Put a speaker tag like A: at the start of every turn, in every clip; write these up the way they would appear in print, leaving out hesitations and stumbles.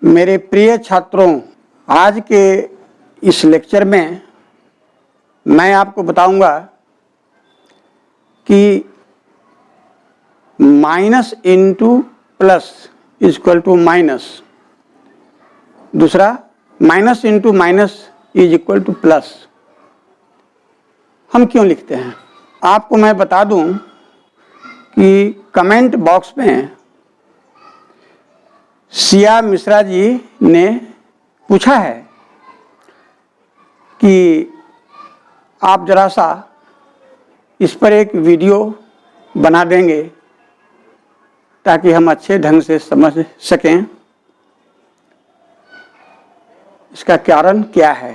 A: मेरे प्रिय छात्रों, आज के इस लेक्चर में मैं आपको बताऊंगा कि minus into plus equal to minus, दूसरा minus into minus is equal to plus हम क्यों लिखते हैं। आपको मैं बता दूं कि कमेंट बॉक्स में सिया मिश्रा जी ने पूछा है कि आप जरा सा इस पर एक वीडियो बना देंगे ताकि हम अच्छे ढंग से समझ सकें इसका कारण क्या है।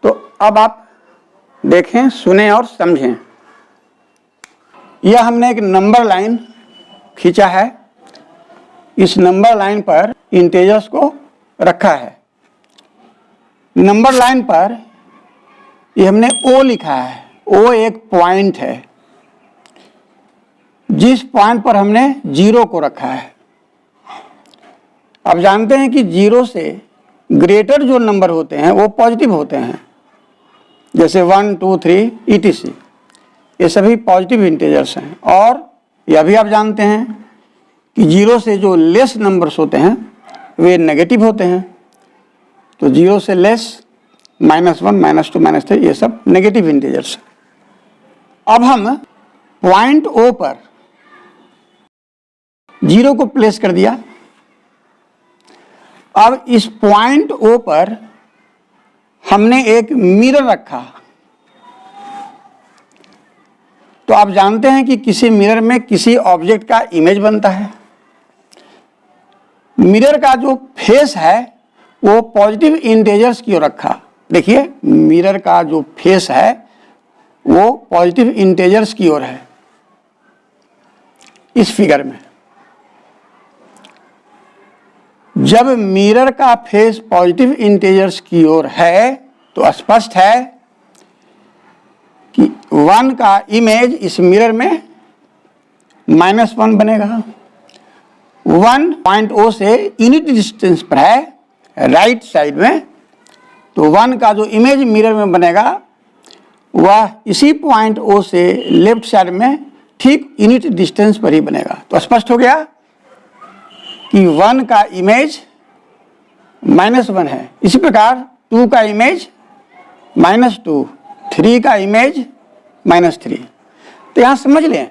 A: तो अब आप देखें, सुने और समझें। यह हमने एक नंबर लाइन खींचा है। इस नंबर लाइन पर इंटेजर्स को रखा है। नंबर लाइन पर ये हमने ओ लिखा है। ओ एक पॉइंट है। जिस पॉइंट पर हमने जीरो को रखा है। अब जानते हैं कि जीरो से ग्रेटर जो नंबर होते हैं वो पॉजिटिव होते हैं, जैसे 1, 2, 3 etc। ये सभी पॉजिटिव इंटेजर्स हैं। और यह भी आप जानते हैं कि जीरो से जो लेस नंबर्स होते हैं वे नेगेटिव होते हैं। तो जीरो से लेस, -1, -2, -3 ये सब नेगेटिव इंटीजर्स हैं। अब हम पॉइंट ओ पर जीरो को प्लेस कर दिया। अब इस पॉइंट ओ पर हमने एक मिरर रखा। तो आप जानते हैं कि किसी मिरर में किसी ऑब्जेक्ट का इमेज बनता है। मिरर का जो फेस है वो पॉजिटिव इंटीजर्स की ओर रखा। देखिए, मिरर का जो फेस है वो पॉजिटिव इंटीजर्स की ओर है इस फिगर में। जब मिरर का फेस पॉजिटिव इंटीजर्स की ओर है तो स्पष्ट है कि 1 का इमेज इस मिरर में -1 बनेगा। 1 पॉइंट ओ से यूनिट डिस्टेंस पर है, राइट साइड में। तो 1 का जो इमेज मिरर में बनेगा वह इसी पॉइंट ओ से लेफ्ट साइड में ठीक यूनिट डिस्टेंस पर ही बनेगा। तो स्पष्ट हो गया कि 1 का इमेज -1 है। इसी प्रकार 2 का इमेज -2, 3 का इमेज -3। तो यहां समझ लें,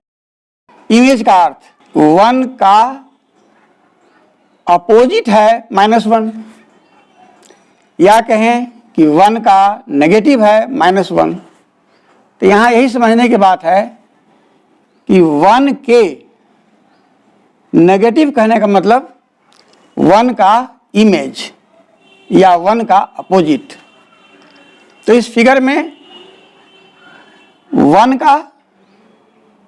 A: इमेज का अर्थ 1 का अपोजिट है -1, या कहें कि 1 का नेगेटिव है -1। तो यहां यही समझने की बात है कि 1 के नेगेटिव कहने का मतलब 1 का इमेज या 1 का अपोजिट। तो इस फिगर में 1 का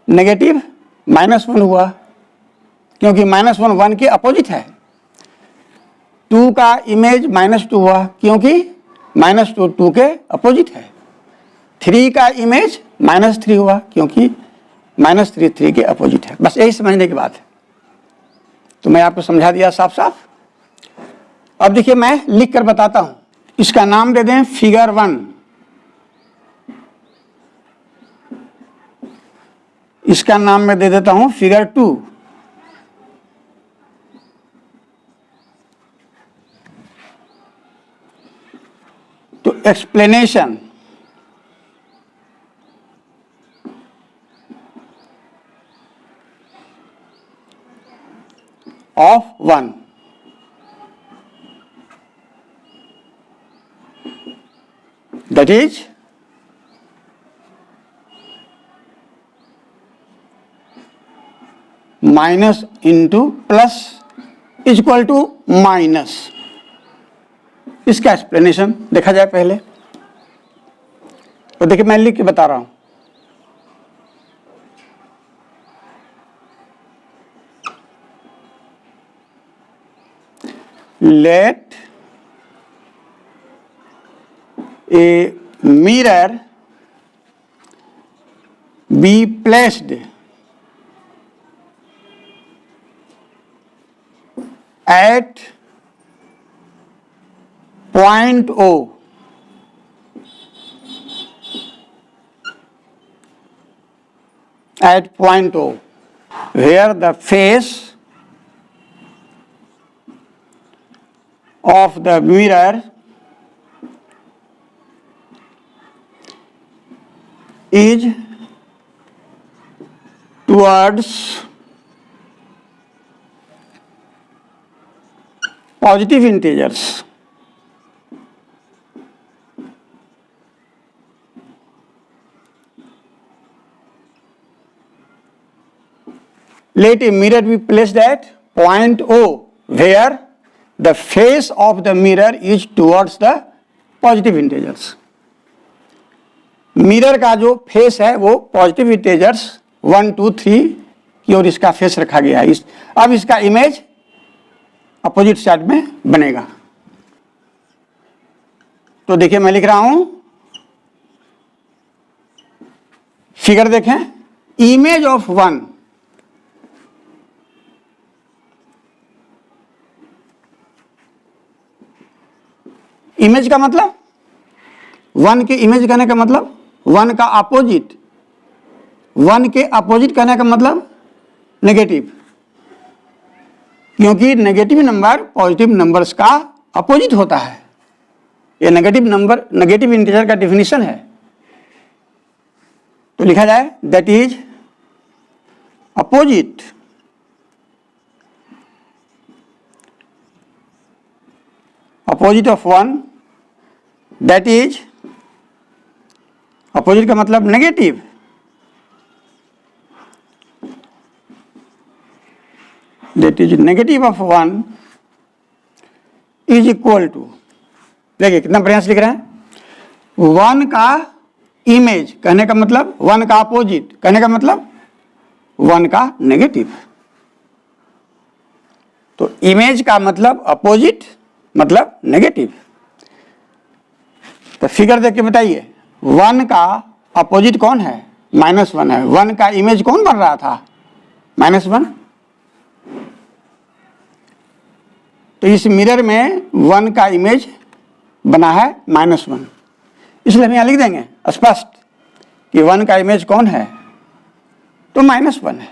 A: नेगेटिव -1 हुआ, क्योंकि -1 1 के अपोजिट है। 2 का इमेज -2 हुआ, क्योंकि -2 2 के अपोजिट है। 3 का इमेज -3 हुआ, क्योंकि -3 3 के अपोजिट है। बस यही समझने की बात है। तो मैं आपको समझा दिया साफ साफ। अब देखिए, मैं लिख कर बताता हूं। इसका नाम दे दें फिगर 1। इसका नाम मैं दे देता हूं फिगर 2। तो explanation of 1, that is minus into plus equal to minus. इसका एक्सप्लेनेशन देखा जाए पहले। तो देखिए, मैं लिख के बता रहा हूं। Let a mirror be placed at point O, at point O, where the face of the mirror is towards positive integers. Let a mirror be placed at point O, where the face of the mirror is towards the positive integers. Mirror का जो face है वो positive integers 1, 2, 3 की ओर इसका face रखा गया है। अब इसका इमेज अपोजिट साइड में बनेगा। तो देखिए मैं लिख रहा हूं, फिगर देखें, इमेज ऑफ 1 इमेज का मतलब 1 के इमेज कहने का मतलब 1 का अपोजिट, 1 के अपोजिट कहने का मतलब नेगेटिव, क्योंकि नेगेटिव नंबर पॉजिटिव नंबर्स का अपोजिट होता है। ये नेगेटिव नंबर, नेगेटिव इंटीजर का डेफिनेशन है। तो लिखा जाए that is opposite of 1, that is opposite का मतलब negative, that is negative of 1 is equal to, देखिए कितना बढ़िया से लिख रहे हैं, 1 का इमेज कहने का मतलब 1 का अपोजिट कहने का मतलब 1 का नेगेटिव। तो इमेज का मतलब अपोजिट मतलब नेगेटिव। तो फिगर देख के बताइए 1 का अपोजिट कौन है? -1 है। 1 का इमेज कौन बन रहा था? -1। तो इस मिरर में 1 का इमेज बना है -1, इसलिए हम यहाँ लिख देंगे स्पष्ट कि 1 का इमेज कौन है, तो -1 है।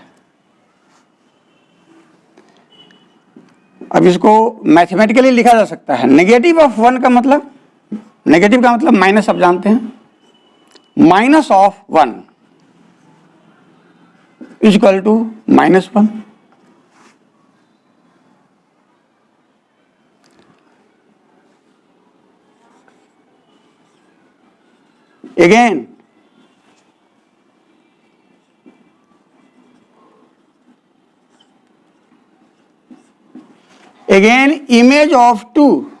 A: अब इसको मैथमेटिकली लिखा जा सकता है। नेगेटिव ऑफ 1 का मतलब, नेगेटिव का मतलब माइनस, आप जानते हैं, minus of 1 is equal to -1। Again, image of 2,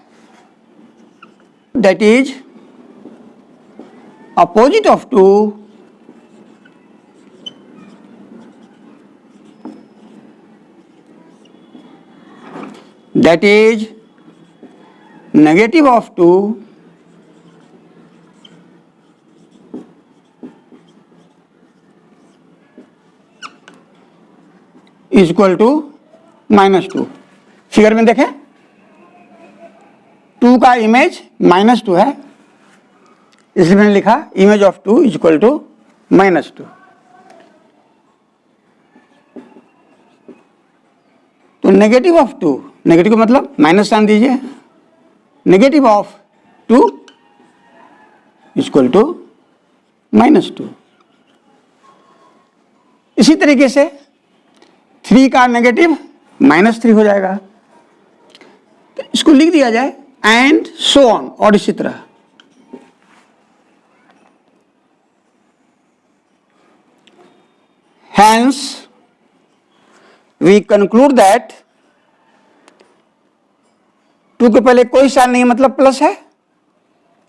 A: that is opposite of 2 that is negative of 2 is equal to -2। Figure में देखें 2 का इमेज -2 है, इसलिए मैंने लिखा image of 2 is equal to -2। तो नेगेटिव ऑफ 2, नेगेटिव का मतलब माइनस साइन दीजिए, negative of 2 is equal to -2। इसी तरीके से 3 का नेगेटिव -3 हो जाएगा। तो इसको लिख दिया जाए एंड सो ऑन, और इसी तरह। Hence, we conclude that 2 के पहले कोई साइन नहीं मतलब प्लस है।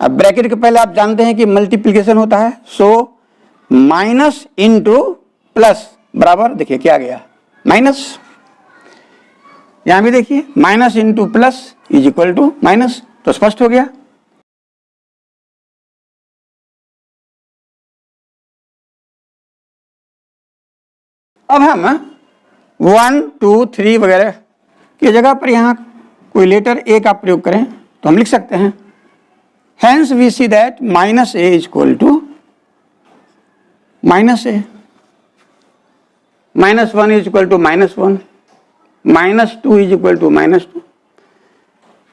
A: अब ब्रैकेट के पहले आप जानते हैं कि मल्टीप्लिकेशन होता है, सो माइनस इंटू प्लस बराबर, देखिए क्या गया माइनस। यहां भी देखिए minus into plus is equal to minus, तो स्पष्ट हो गया। अब हम 1, 2, 3 वगैरह की जगह पर यहां कोई लेटर ए का प्रयोग करें तो हम लिख सकते हैं hence we see that minus A is equal to minus A, -1 is equal to -1, -2 is equal to -2,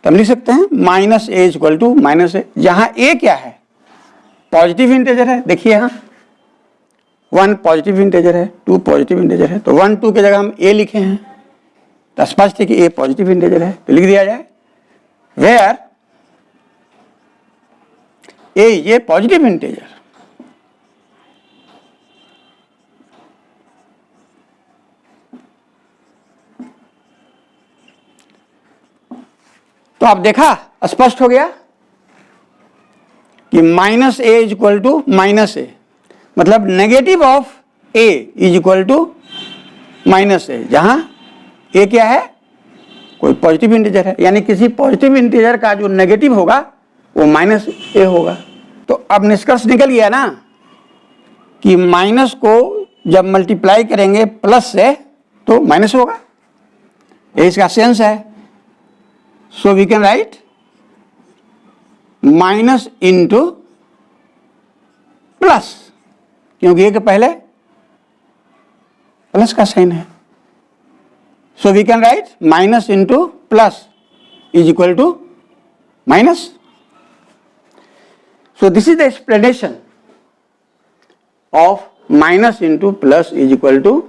A: तो हम लिख सकते हैं minus A is equal to minus A, जहां ए क्या है, पॉजिटिव इंटीजर है। देखिए यहाँ 1 पॉजिटिव इंटीजर है, 2 पॉजिटिव इंटीजर है, तो 1 2 की जगह हम ए लिखे हैं, तो स्पष्ट है कि ए पॉजिटिव इंटीजर है, तो लिख दिया जाए where A is a positive integer. तो आप देखा, स्पष्ट हो गया कि minus A is equal to minus A, मतलब negative of A is equal to minus A, जहां ए क्या है, कोई पॉजिटिव इंटीजर है, यानी किसी पॉजिटिव इंटीजर का जो नेगेटिव होगा वो माइनस ए होगा। तो अब निष्कर्ष निकल गया ना कि माइनस को जब मल्टीप्लाई करेंगे प्लस से तो माइनस होगा, ये इसका सेंस है। So we can write minus into plus, क्योंकि ए के पहले प्लस का साइन है। So we can write minus into plus is equal to minus. So this is the explanation of minus into plus is equal to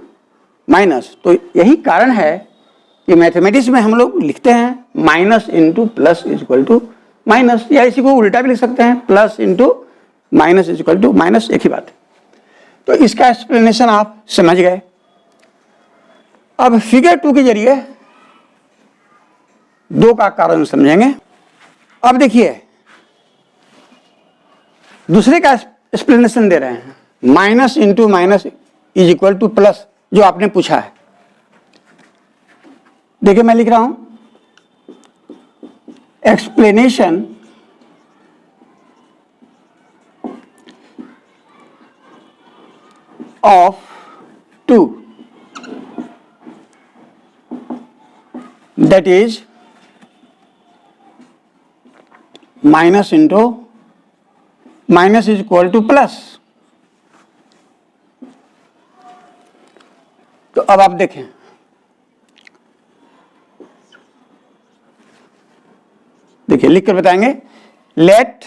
A: minus. तो यही कारण है कि मैथमेटिक्स में हम लोग लिखते हैं minus into plus is equal to minus, या इसी को उल्टा भी लिख सकते हैं, plus into minus is equal to minus, एक ही बात है। तो इसका एक्सप्लेनेशन आप समझ गए। अब फिगर 2 के जरिए 2 का कारण समझेंगे। अब देखिए दूसरे का एक्सप्लेनेशन दे रहे हैं, minus into minus is equal to plus, जो आपने पूछा है। देखिए मैं लिख रहा हूं explanation of 2, that is minus into minus is equal to plus। तो अब आप देखें, देखिए लिख कर बताएंगे, let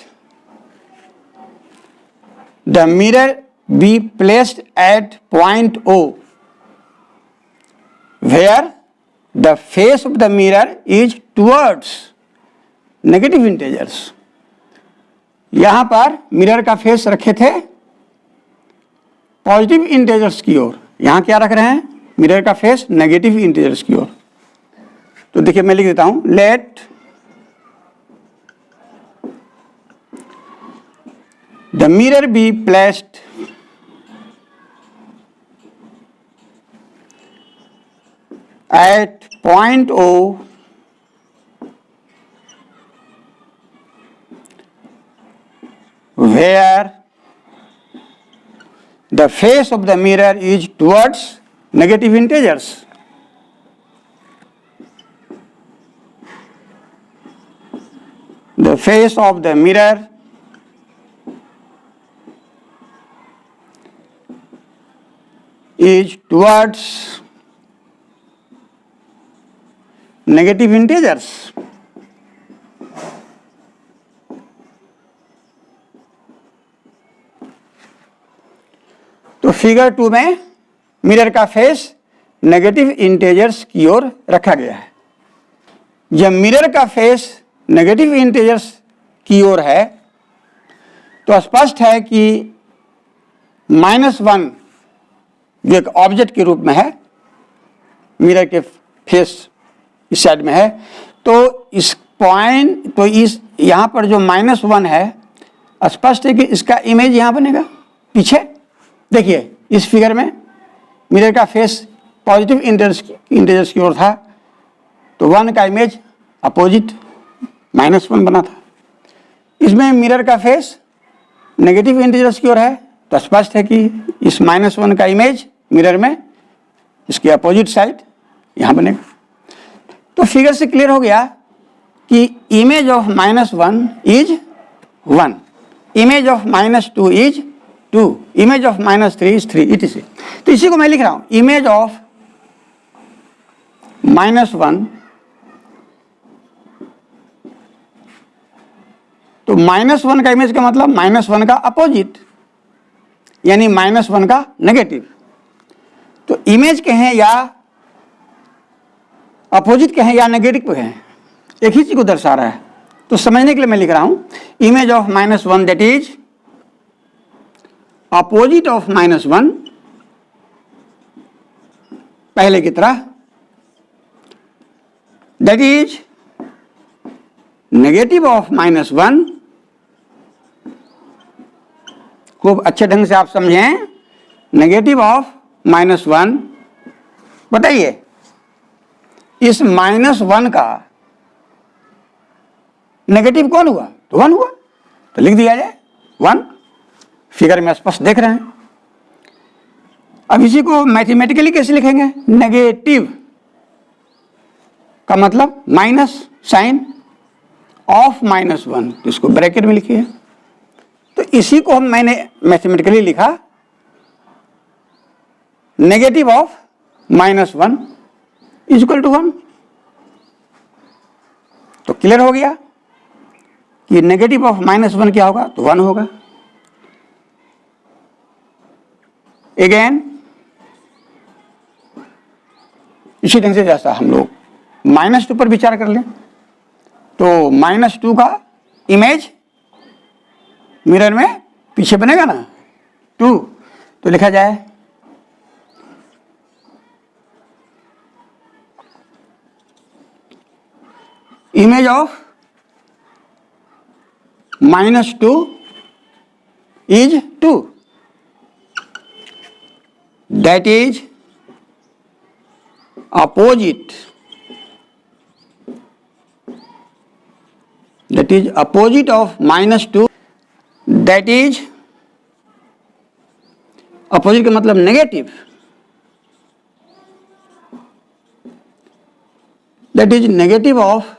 A: the mirror be placed at point O where the face of the mirror is towards negative integers। यहां पर मिरर का फेस रखे थे पॉजिटिव इंटीजर्स की ओर, यहां क्या रख रहे हैं, मिरर का फेस नेगेटिव इंटीजर्स की ओर। तो देखिए मैं लिख देता हूं, let the mirror be placed at point O where the face of the mirror is towards negative integers। The face of the mirror is towards negative integers. तो figure 2 में mirror का फेस नेगेटिव इंटीजर्स की ओर रखा गया है। जब mirror का face negative integers की ओर है तो स्पष्ट है कि -1 जो एक ऑब्जेक्ट के रूप में है, मिरर के फेस इस साइड में है, तो इस पॉइंट, तो इस यहाँ पर जो -1 है, स्पष्ट है कि इसका इमेज यहाँ बनेगा पीछे। देखिए इस फिगर में मिरर का फेस पॉजिटिव इंटीजर्स की ओर था, तो 1 का इमेज अपोजिट -1 बना था। इसमें मिरर का फेस नेगेटिव इंटीजर्स की ओर है, तो स्पष्ट है कि इस -1 का इमेज मिरर में इसके अपोजिट साइड यहाँ बनेगा। तो फिगर से क्लियर हो गया कि image of -1 is 1, image of -2 is 2, image of -3 is 3, it. तो इसी को मैं लिख रहा हूं, इमेज ऑफ -1, तो -1 का इमेज का मतलब -1 का अपोजिट, यानी -1 का नेगेटिव। तो इमेज कहें या अपोजिट कहें या नेगेटिव कहें, एक ही चीज को दर्शा रहा है। तो समझने के लिए मैं लिख रहा हूं, image of -1 that is opposite of -1, पहले की तरह, दैट इज नेगेटिव ऑफ -1। खूब अच्छे ढंग से आप समझें, नेगेटिव ऑफ -1। बताइए, इस -1 का नेगेटिव कौन हुआ? तो 1 हुआ, तो लिख दिया जाए 1। फिगर में स्पष्ट देख रहे हैं। अब इसी को मैथमेटिकली कैसे लिखेंगे? नेगेटिव का मतलब माइनस साइन ऑफ -1, तो इसको ब्रैकेट में लिखिए। तो इसी को मैंने मैथमेटिकली लिखा, negative of -1 is equal to 1। तो क्लियर हो गया कि नेगेटिव ऑफ -1 क्या होगा? तो 1 होगा। अगेन इसी ढंग से जैसा हम लोग -2 पर विचार कर लें, तो -2 का इमेज मिरर में पीछे बनेगा ना 2, तो लिखा जाए image of -2 is 2, that is opposite, that is opposite of -2, that is opposite का मतलब negative, that is negative of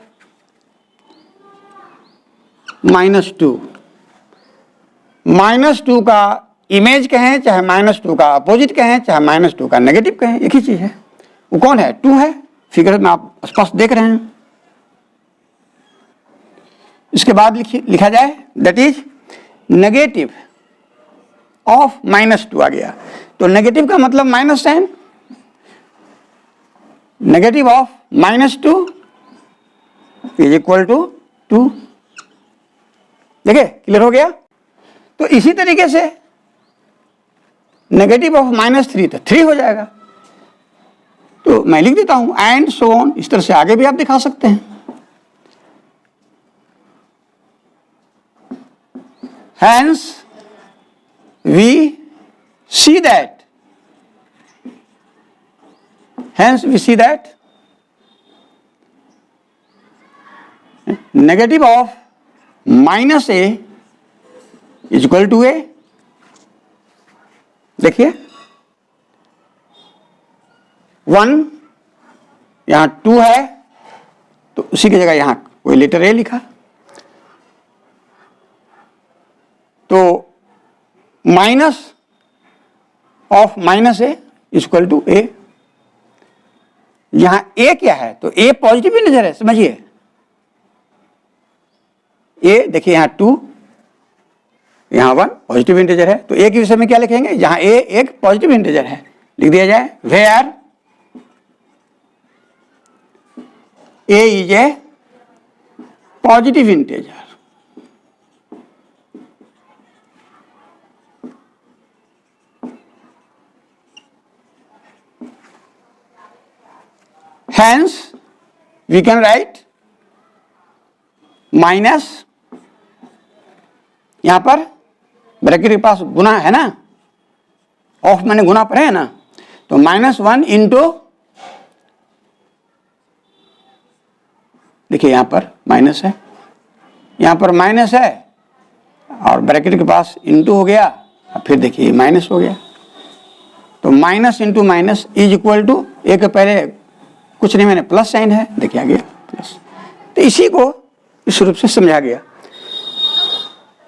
A: -2। -2 का इमेज कहें चाहे -2 का अपोजिट कहें चाहे -2 का नेगेटिव कहें, एक ही चीज है। वो कौन है? 2 है। फिगर में आप स्पष्ट देख रहे हैं। इसके बाद लिखा जाए दैट इज नेगेटिव ऑफ -2 आ गया। तो नेगेटिव का मतलब minus sign, negative of -2 is equal to 2। देखिए क्लियर हो गया। तो इसी तरीके से नेगेटिव ऑफ -3 तो 3 हो जाएगा। तो मैं लिख देता हूं एंड सो ऑन। इस तरह से आगे भी आप दिखा सकते हैं। Hence we see that negative of -a is equal to a। देखिए 1 यहां 2 है, तो उसी की जगह यहां कोई लेटर ए लिखा, तो minus of -a equal to A. यहां ए क्या है? तो ए पॉजिटिव इंटीजर है, समझिए। ए देखिए यहां 2, यहां 1 पॉजिटिव इंटीजर है। तो ए के विषय में क्या लिखेंगे? जहां ए एक पॉजिटिव इंटीजर है, लिख दिया जाए where A is a positive integer. Hence we can write minus, यहां पर ब्रैकेट के पास गुना है ना, ऑफ मैंने गुना पर है ना, तो -1 इंटू, देखिए यहां पर माइनस है, यहां पर माइनस है, और ब्रैकेट के पास इंटू हो गया, और फिर देखिए माइनस हो गया। तो minus into minus is equal to, एक पहले कुछ नहीं मैंने प्लस साइन है, देखिए आ गया प्लस। तो इसी को इस रूप से समझा गया।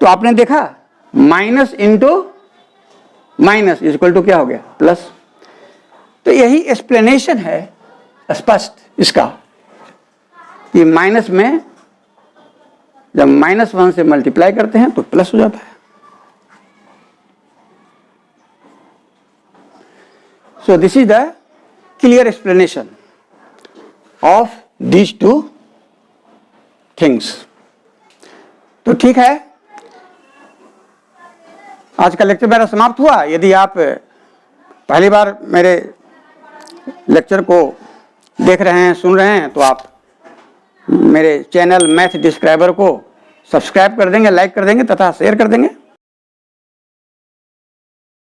A: तो आपने देखा minus into minus equal to क्या हो गया, प्लस। तो यही एक्सप्लेनेशन है स्पष्ट इसका कि माइनस में जब -1 से मल्टीप्लाई करते हैं तो प्लस हो जाता है। सो this is the clear explanation of these two things. तो ठीक है, आज का लेक्चर मेरा समाप्त हुआ। यदि आप पहली बार मेरे लेक्चर को देख रहे हैं, सुन रहे हैं, तो आप मेरे चैनल मैथ डिस्क्राइबर को सब्सक्राइब कर देंगे, लाइक कर देंगे तथा शेयर कर देंगे।